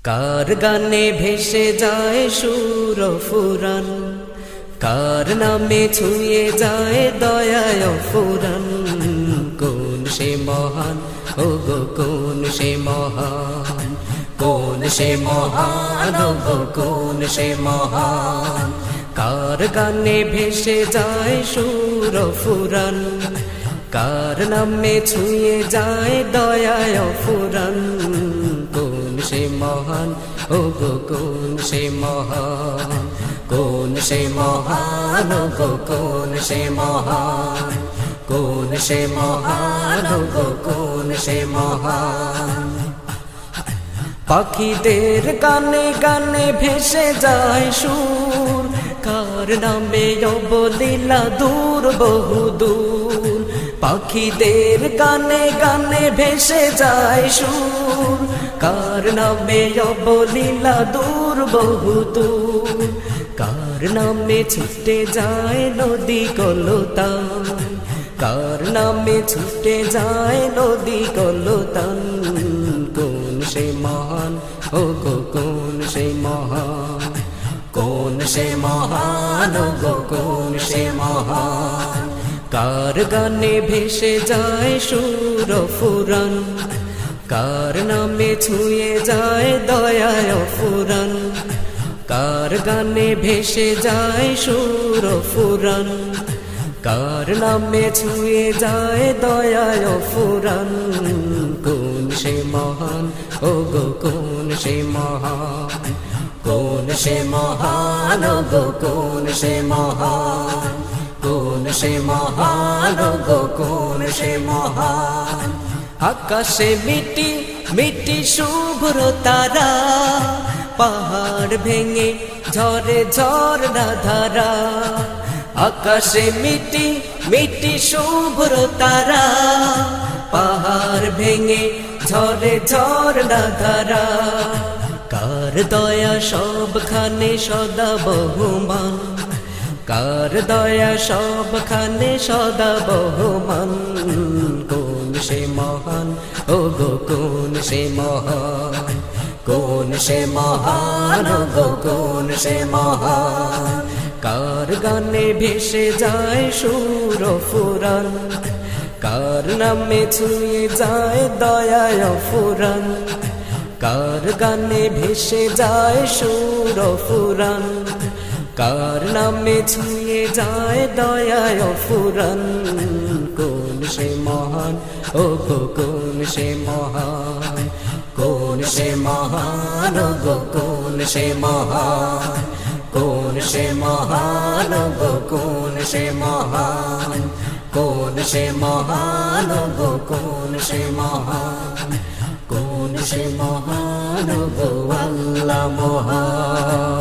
কার গানে ভেসে যায় সুর ফুরান, কার নামে ছুঁয়ে যায় দয়ায় ফুরান। কোন সে মহান, ও গো কোন সে মহান, কোন সে মহান, ও গো কোন সে মহান। কার গানে ভেসে যায় সুর ফুরান, কার নামে ছুঁয়ে যায় দয়ায় ফুরান। কোন সে মহান, ও গো কোন সে মহান, কোন সে মহান, ও গো কোন সে মহান, কোন সে মহান, ও গো কোন সে মহান। পাখিদের গানে গানে ভেসে যায় সুর, কার নামে অবলীলা দূর বহু দূর। পাখিদের গানে গানে ভেসে যায় সুর, কার নামে অবলীলা দূর বহু দূর। কার নামে ছুটে যায় নদী কলতান, কার নামে ছুটে যায় নদী কলতান। কোন সে মহান, ও গো কোন সে মহান, কোন সে মহান, ও গো কোন সে মহান। কার গানে ভেসে যায় সুর ফুরান, কার নামে ছুঁয়ে যায় দয়ায় ফুরান। কার গানে ভেসে যায় সুর ফুরান, কার নামে ছুঁয়ে যায় দয়ায় ফুরান। কোন সে মহান, ও গো কোন সে মহান, কোন সে মহান, ও গো কোন সে মহান, কোন সে মহান, ও গো কোন সে মহান। আকাশে মিটি মিটি শুভ্র তারা, পাহাড় ভেঙে ঝরে ঝরনা ধারা। আকাশে মিটি মিটি শুভ্র তারা, পাহাড় ভেঙে ঝরে ঝরনা ধারা। কার দয়া সবখানে সদা বহুমান, কার দয়া সবখানে সদা বহুমান। কোন সে মহান, ও গো কোন সে মহান, কোন সে মহান, ও গো কোন সে মহান। কার গানে ভেসে যায় সুর ফুরান, কার নামে ছুঁয়ে যায় দয়ায় ফুরান। কার গানে ভেসে যায় সুর ফুরান, কার নামে ছুঁয়ে যায় দয়ায় ফুরান। কোন সে মহান, ও গো কোন সে মহান, কোন সে মহান, ও গো কোন সে মহান, কোন সে মহান, ও গো কোন সে মহান, কোন সে মহান, ও গো কোন সে মহান, কোন সে মহান, ও গো আল্লাহ মহান।